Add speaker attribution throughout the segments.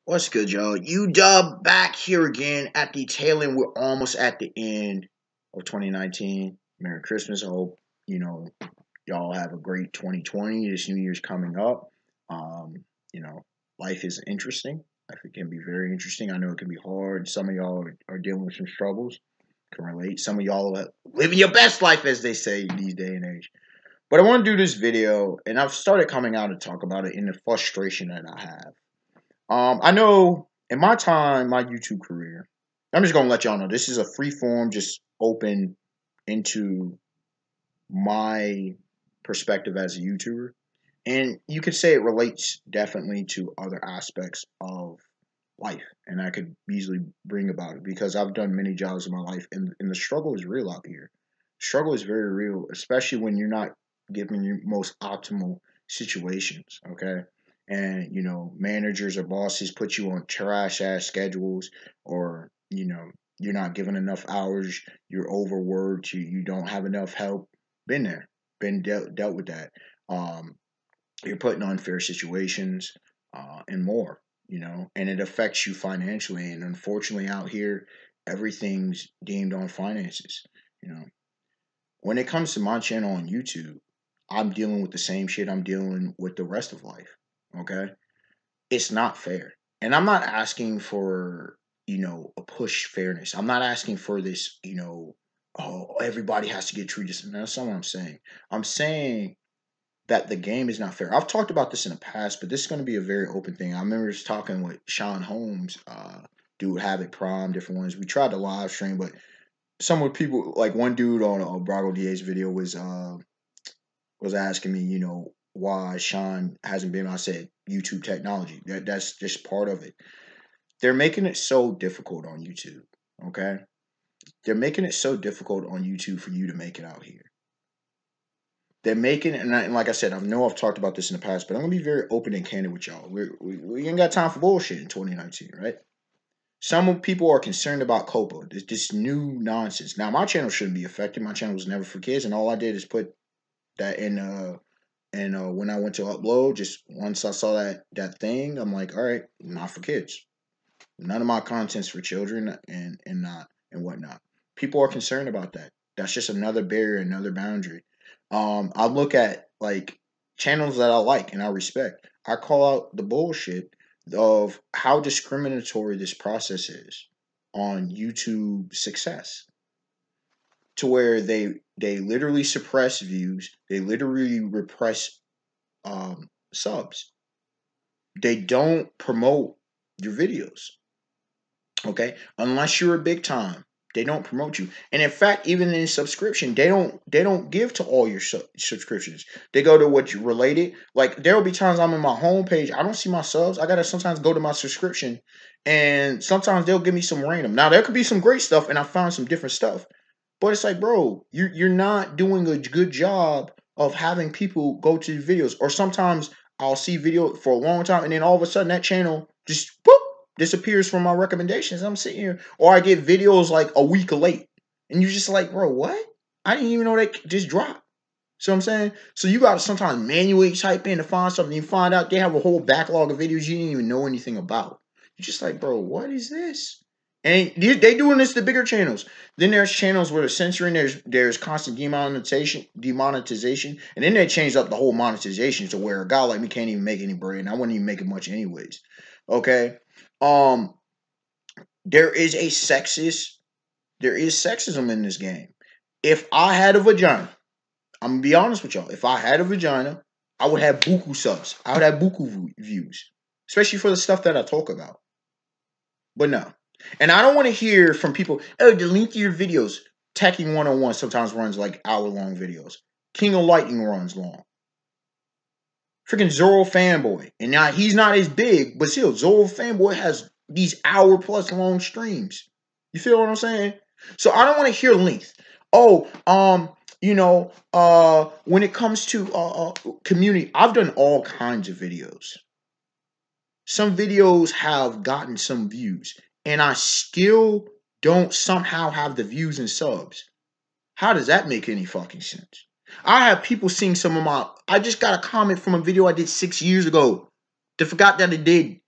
Speaker 1: What's good, y'all? UW back here again at the tail end. We're almost at the end of 2019. Merry Christmas. I hope, y'all have a great 2020. This New Year's coming up. Um, you know, life is interesting. Life can be very interesting. I know it can be hard. Some of y'all are dealing with some struggles. Can relate. Some of y'all are living your best life, as they say these day and age. But I want to do this video, and I've started coming out to talk about it in the frustration that I have. I know in my time, my YouTube career, I'm just gonna let y'all know this is a free form, just open into my perspective as a YouTuber. And you could say it relates definitely to other aspects of life. And I could easily bring about it because I've done many jobs in my life and the struggle is real out here. Struggle is very real, especially when you're not given your most optimal situations. Okay. And managers or bosses put you on trash ass schedules, or you're not given enough hours, you're overworked, you don't have enough help. Been there, been dealt with that. Um, you're put in unfair situations, and more, and it affects you financially. And unfortunately, out here, everything's deemed on finances. You know, when it comes to my channel on YouTube, I'm dealing with the same shit I'm dealing with the rest of life. Okay, it's not fair, and I'm not asking for a push fairness. I'm not asking for this. Oh, everybody has to get treated. That's not what I'm saying. I'm saying that the game is not fair. I've talked about this in the past, but this is going to be a very open thing. I remember just talking with Sean Holmes, dude, Havoc Prime, different ones. We tried to live stream, but some of the people, like one dude on Brago DA's video was asking me, why Sean hasn't been. I said YouTube technology. That's just part of it. They're making it so difficult on YouTube. Okay, they're making it so difficult on YouTube for you to make it out here. They're making, and like I said, I know I've talked about this in the past, but I'm gonna be very open and candid with y'all. We ain't got time for bullshit in 2019, right? Some people are concerned about COPA, this new nonsense. Now, my channel shouldn't be affected. My channel was never for kids, and all I did is put that in. And when I went to upload, just once I saw that thing, I'm like, all right, not for kids. None of my content's for children, and whatnot. People are concerned about that. That's just another barrier, another boundary. I look at like channels that I like and I respect. I call out the bullshit of how discriminatory this process is on YouTube success, to where they literally suppress views, they literally repress subs. They don't promote your videos. Okay, unless you're a big time, they don't promote you. And in fact, even in subscription, they don't give to all your subscriptions. They go to what you related. Like there will be times I'm in my homepage, I don't see my subs. I gotta sometimes go to my subscription, and sometimes they'll give me some random. Now there could be some great stuff, and I found some different stuff, but it's like, bro, you're not doing a good job of having people go to your videos. Or sometimes I'll see video for a long time, and then all of a sudden that channel just boop disappears from my recommendations. I'm sitting here, or I get videos like a week late, and you're just like, bro, what? I didn't even know that just dropped. See what I'm saying? So you got to sometimes manually type in to find something. You find out they have a whole backlog of videos you didn't even know anything about. You're just like, bro, what is this? And they doing this to bigger channels. Then there's channels where they're censoring. There's constant demonetization, and then they changed up the whole monetization to where a guy like me can't even make any bread, and I wouldn't even make it much anyways. Okay, um, there is sexism in this game. If I had a vagina, I'm gonna be honest with y'all. If I had a vagina, I would have buku subs. I would have buku views, especially for the stuff that I talk about. But no. And I don't want to hear from people, oh, the link to your videos. Teching 101 sometimes runs like hour-long videos. King of Lightning runs long. Freaking Zoro Fanboy. And now he's not as big, but still, Zoro Fanboy has these hour-plus long streams. You feel what I'm saying? So I don't want to hear length. Oh, when it comes to community, I've done all kinds of videos. Some videos have gotten some views, and I still don't somehow have the views and subs. How does that make any fucking sense? I have people seeing some of I just got a comment from a video I did 6 years ago. They forgot that I did.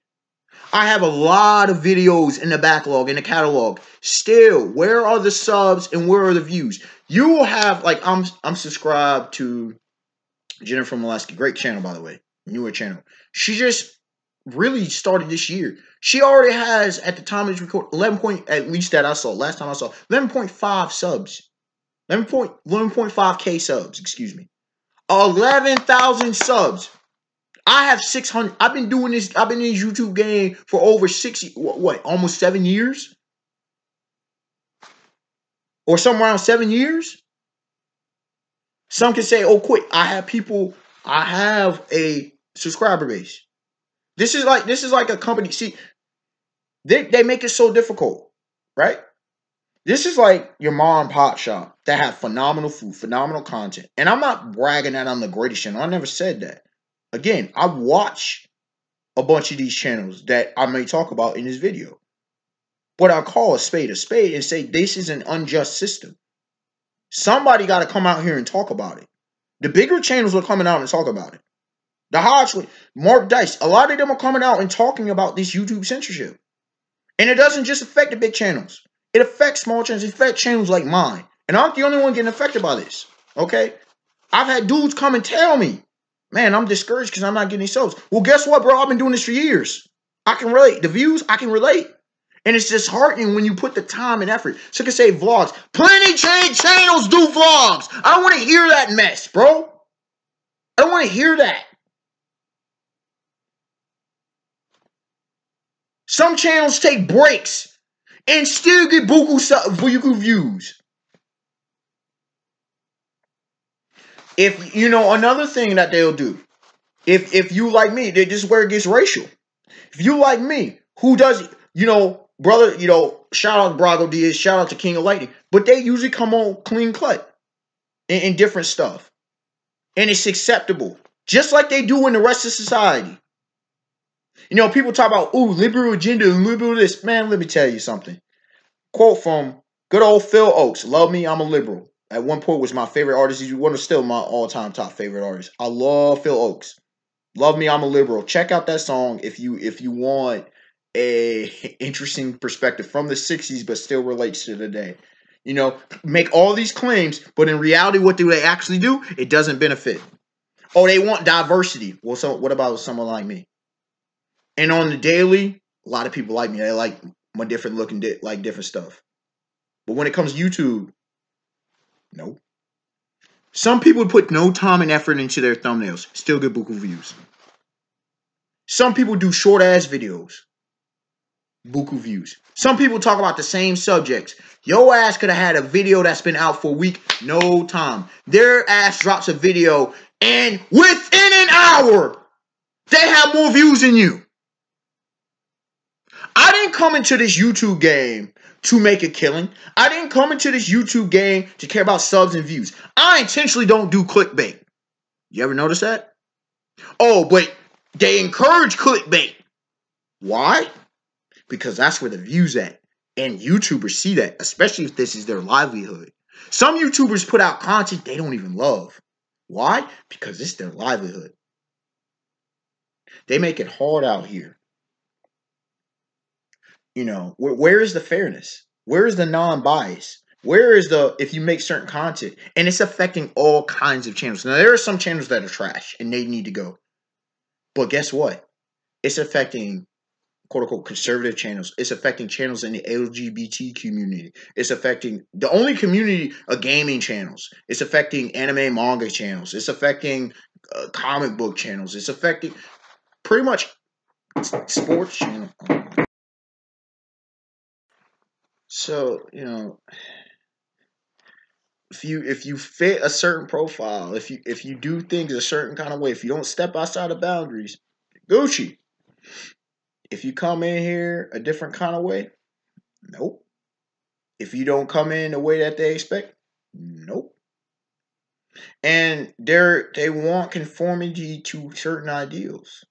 Speaker 1: I have a lot of videos in the backlog, in the catalog. Still, where are the subs and where are the views? You will have, like, I'm subscribed to Jennifer Molesky. Great channel, by the way. Newer channel. She just really started this year. She already has, at the time of this record, 11 point, at least that I saw, last time I saw, 11.5 subs. 11.5K subs, excuse me. 11,000 subs. I have 600. I've been doing this. I've been in this YouTube game for over 60, almost 7 years? Or somewhere around 7 years? Some can say, oh, quick, I have a subscriber base. This is like a company. See, they make it so difficult, right? This is like your mom and pop shop that have phenomenal food, phenomenal content. And I'm not bragging that I'm the greatest channel. I never said that. Again, I watch a bunch of these channels that I may talk about in this video. But I call a spade and say this is an unjust system. Somebody got to come out here and talk about it. The bigger channels are coming out and talk about it. The Hodgwood, Mark Dice, a lot of them are coming out and talking about this YouTube censorship. And it doesn't just affect the big channels. It affects small channels. It affects channels like mine. And I'm not the only one getting affected by this. Okay? I've had dudes come and tell me, man, I'm discouraged because I'm not getting any subs. Well, guess what, bro? I've been doing this for years. I can relate. The views, I can relate. And it's disheartening when you put the time and effort. So I can say vlogs. Plenty channels do vlogs. I don't want to hear that mess, bro. I don't want to hear that. Some channels take breaks and still get buku views. If, you know, another thing that they'll do, if you like me, this is where it gets racial. If you like me, who does, you know, brother, you know, shout out to Brago Diaz, shout out to King of Lightning, but they usually come on clean cut in different stuff. And it's acceptable, just like they do in the rest of society. You know, people talk about, ooh, liberal agenda and liberal this. Man, let me tell you something. Quote from good old Phil Oakes, love me, I'm a liberal. At one point was my favorite artist. He's one of still my all-time top favorite artists. I love Phil Oakes. Love me, I'm a liberal. Check out that song if you want a interesting perspective from the 60s, but still relates to today. You know, make all these claims, but in reality, what do they actually do? It doesn't benefit. Oh, they want diversity. Well, so what about someone like me? And on the daily, a lot of people like me. They like my different looking, like different stuff. But when it comes to YouTube, nope. Some people put no time and effort into their thumbnails, still get buku views. Some people do short ass videos, buku views. Some people talk about the same subjects. Your ass could have had a video that's been out for a week, no time. Their ass drops a video, and within an hour, they have more views than you. I didn't come into this YouTube game to make a killing. I didn't come into this YouTube game to care about subs and views. I intentionally don't do clickbait. You ever notice that? Oh, but they encourage clickbait. Why? Because that's where the view's at. And YouTubers see that, especially if this is their livelihood. Some YouTubers put out content they don't even love. Why? Because it's their livelihood. They make it hard out here. You know, where is the fairness? Where is the non-bias? Where is the, if you make certain content? And it's affecting all kinds of channels. Now, there are some channels that are trash and they need to go. But guess what? It's affecting, quote-unquote, conservative channels. It's affecting channels in the LGBT community. It's affecting the only community of gaming channels. It's affecting anime manga channels. It's affecting comic book channels. It's affecting pretty much sports channels. So, you know, if you fit a certain profile, if you do things a certain kind of way, if you don't step outside the boundaries, Gucci. If you come in here a different kind of way, nope. If you don't come in the way that they expect, nope. And they want conformity to certain ideals.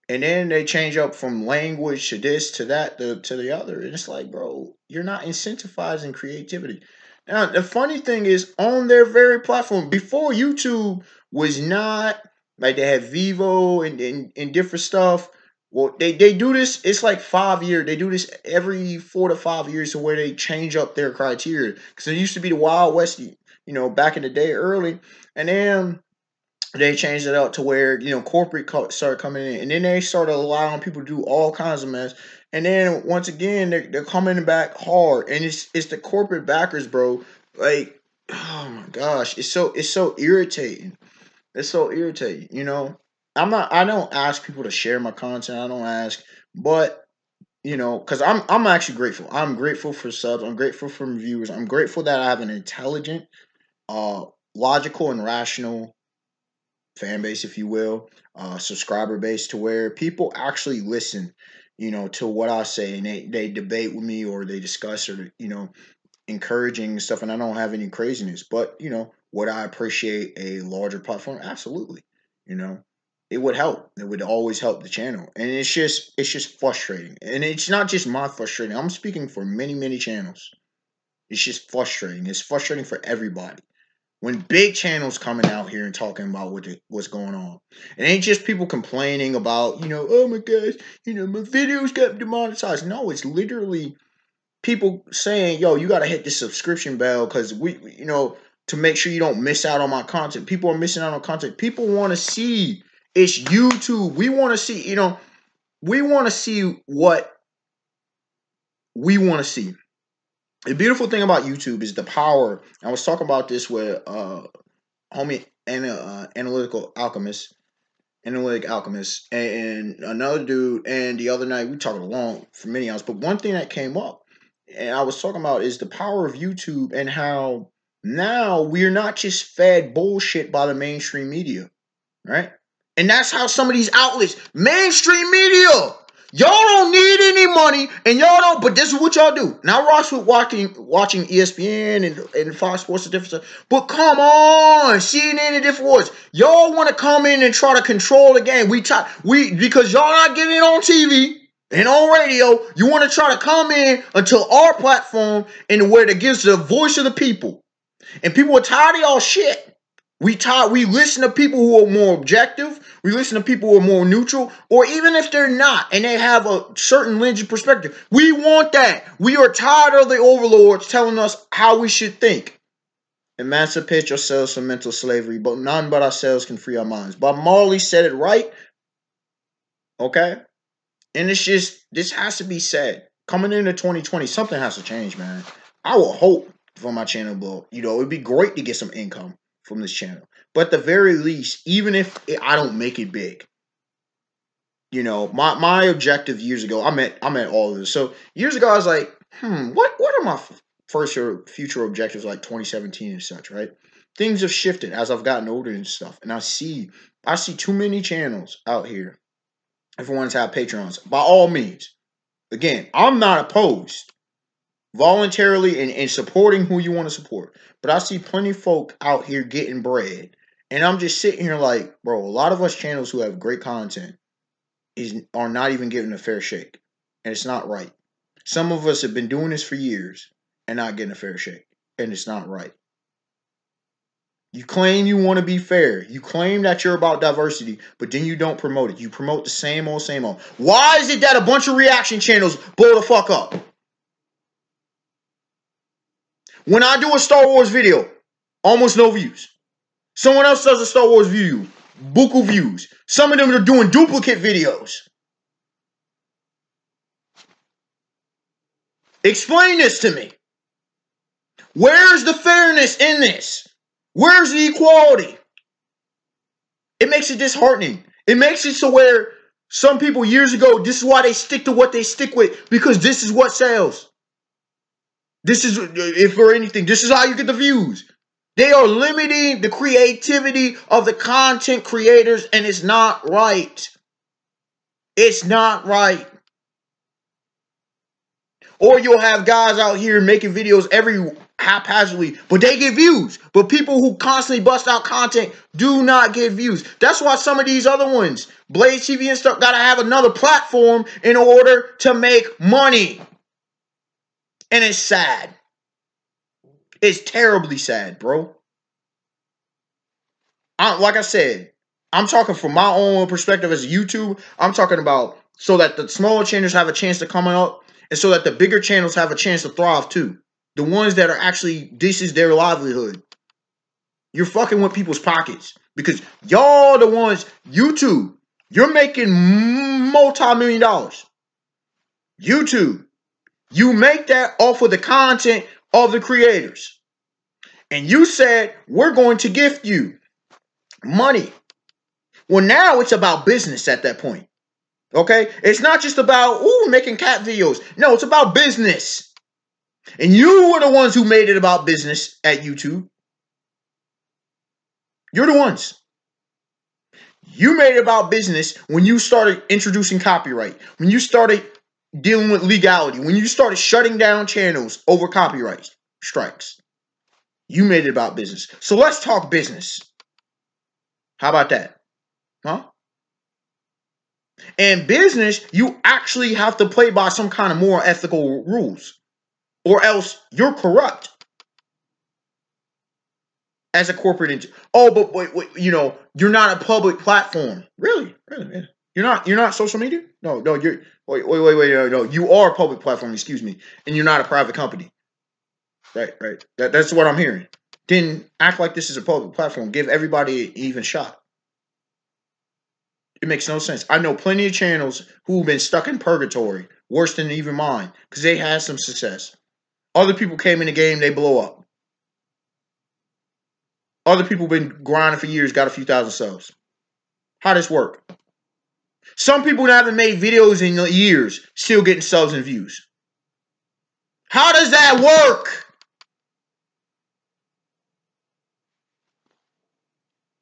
Speaker 1: And then they change up from language to this, to that, to the other. And it's like, bro, you're not incentivizing creativity. Now, the funny thing is, on their very platform, before YouTube was not, like they had Vivo and different stuff, Well, they do this. It's like 5 years. They do this every 4 to 5 years, to where they change up their criteria. Because it used to be the Wild West, back in the day, early, and then they changed it up to where corporate started coming in, and then they started allowing people to do all kinds of mess. And then once again, they're coming back hard, and it's the corporate backers, bro. Like, oh my gosh, it's so irritating. It's so irritating. I don't ask people to share my content. I don't ask, but because I'm actually grateful. I'm grateful for subs. I'm grateful for viewers. I'm grateful that I have an intelligent, uh, logical, and rational fan base, if you will, subscriber base, to where people actually listen, to what I say, and they debate with me, or they discuss, or encouraging stuff, and I don't have any craziness. But would I appreciate a larger platform? Absolutely. You know, it would help. It would always help the channel, and it's just frustrating, and it's not just my frustrating. I'm speaking for many channels. It's just frustrating. It's frustrating for everybody when big channels coming out here and talking about what's going on. It ain't just people complaining about, oh my gosh, my videos got demonetized. No, it's literally people saying, yo, you got to hit the subscription bell, because to make sure you don't miss out on my content. People are missing out on content. People want to see. It's YouTube. We want to see, we want to see what we want to see. The beautiful thing about YouTube is the power. I was talking about this with homie and analytic alchemist, and another dude. And the other night we talked along for many hours. But one thing that came up, and I was talking about, is the power of YouTube, and how now we're not just fed bullshit by the mainstream media, right? And that's how some of these outlets, mainstream media, y'all don't need any money, and y'all don't. But this is what y'all do. Now, Ross was watching ESPN and Fox Sports and different stuff. But come on, CNN and different words. Y'all want to come in and try to control the game. Because y'all not getting it on TV and on radio. You want to try to come in until our platform in a way that gives the voice of the people. And people are tired of y'all shit. We listen to people who are more objective. We listen to people who are more neutral, or even if they're not, and they have a certain lens of perspective. We want that. We are tired of the overlords telling us how we should think. Emancipate yourselves from mental slavery, but none but ourselves can free our minds. Bob Marley said it right. Okay? And it's just, this has to be said. Coming into 2020, something has to change, man. I will hope for my channel, but it'd be great to get some income from this channel. But at the very least, even if I don't make it big, my objective years ago, I met all of this. So years ago, I was like, what are my first or future objectives, like 2017 and such, right? Things have shifted as I've gotten older and stuff, and I see too many channels out here. Everyone's have Patreons. By all means, again, I'm not opposed voluntarily and supporting who you want to support. But I see plenty of folk out here getting bread. And I'm just sitting here like, bro, a lot of us channels who have great content are not even given a fair shake. And it's not right. Some of us have been doing this for years and not getting a fair shake. And it's not right. You claim you want to be fair. You claim that you're about diversity, but then you don't promote it. You promote the same old, same old. Why is it that a bunch of reaction channels blow the fuck up? When I do a Star Wars video, almost no views. Someone else does a Star Wars video, buku views. Some of them are doing duplicate videos. Explain this to me. Where's the fairness in this? Where's the equality? It makes it disheartening. It makes it so where some people years ago, this is why they stick to what they stick with, because this is what sells. This is, if for anything, this is how you get the views. They are limiting the creativity of the content creators, and it's not right. It's not right. Or you'll have guys out here making videos every haphazardly, but they get views. But people who constantly bust out content do not get views. That's why some of these other ones, Blaze TV and stuff, gotta have another platform in order to make money. And it's sad. It's terribly sad, bro. Like I said, I'm talking from my own perspective as a YouTube. I'm talking about so that the smaller channels have a chance to come up, and so that the bigger channels have a chance to thrive too. The ones that are actually, this is their livelihood. You're fucking with people's pockets because y'all the ones, YouTube, you're making multi-million dollars. YouTube, you make that off of the content of the creators. And you said, we're going to gift you money. Well, now it's about business at that point. Okay? It's not just about, making cat videos. No, it's about business. And you were the ones who made it about business at YouTube. You're the ones. You made it about business when you started introducing copyright, when you started dealing with legality, when you started shutting down channels over copyright strikes. You made it about business. So let's talk business. How about that? Huh? In business, you actually have to play by some kind of moral ethical rules, or else you're corrupt as a corporate entity. Oh, but wait, you're not a public platform. Really? Really? You're not social media? No, you're wait, no, you are a public platform, excuse me, and you're not a private company. Right. That's what I'm hearing. Then act like this is a public platform. Give everybody an even shot. It makes no sense. I know plenty of channels who've been stuck in purgatory, worse than even mine, because they had some success. Other people came in the game, they blow up. Other people been grinding for years, got a few thousand subs. How does this work? Some people that haven't made videos in years, still getting subs and views. How does that work?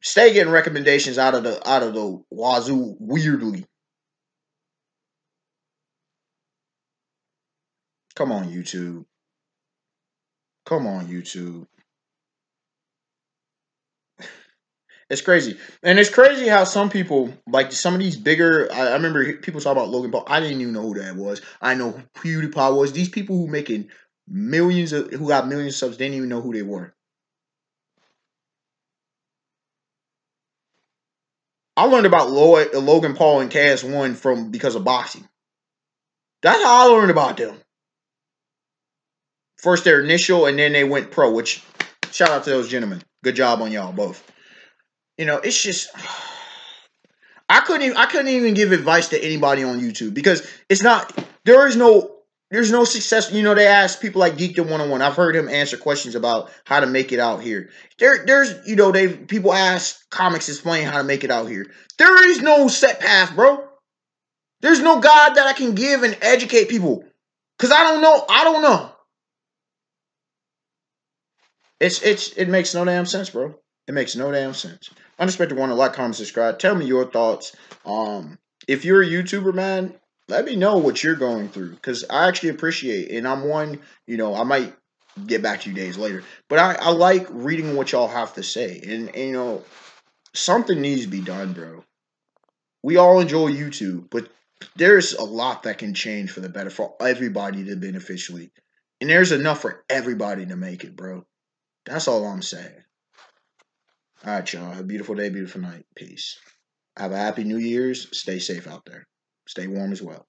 Speaker 1: Stay getting recommendations out of the wazoo weirdly. Come on, YouTube. Come on, YouTube. It's crazy. And it's crazy how some people, like some of these bigger, I remember people talk about Logan Paul. I didn't even know who that was. I know who PewDiePie was. These people who making who got millions of subs, didn't even know who they were. I learned about Logan Paul and KS1 because of boxing. That's how I learned about them. First their initial, and then they went pro, which, shout out to those gentlemen. Good job on y'all both. It's just, I couldn't even give advice to anybody on YouTube because there's no success. They ask people like Geekdom 101. I've heard him answer questions about how to make it out here. People ask comics explain how to make it out here. There is no set path, bro. There's no guide that I can give and educate people. Cause I don't know. It makes no damn sense, bro. It makes no damn sense. Unexpected one to like, comment, subscribe. Tell me your thoughts. If you're a YouTuber, man, let me know what you're going through. Because I actually appreciate it. And I'm one, I might get back to you days later. But I like reading what y'all have to say. And something needs to be done, bro. We all enjoy YouTube. But there's a lot that can change for the better for everybody to beneficially. And there's enough for everybody to make it, bro. That's all I'm saying. All right, y'all. Have a beautiful day, beautiful night. Peace. Have a happy New Year's. Stay safe out there. Stay warm as well.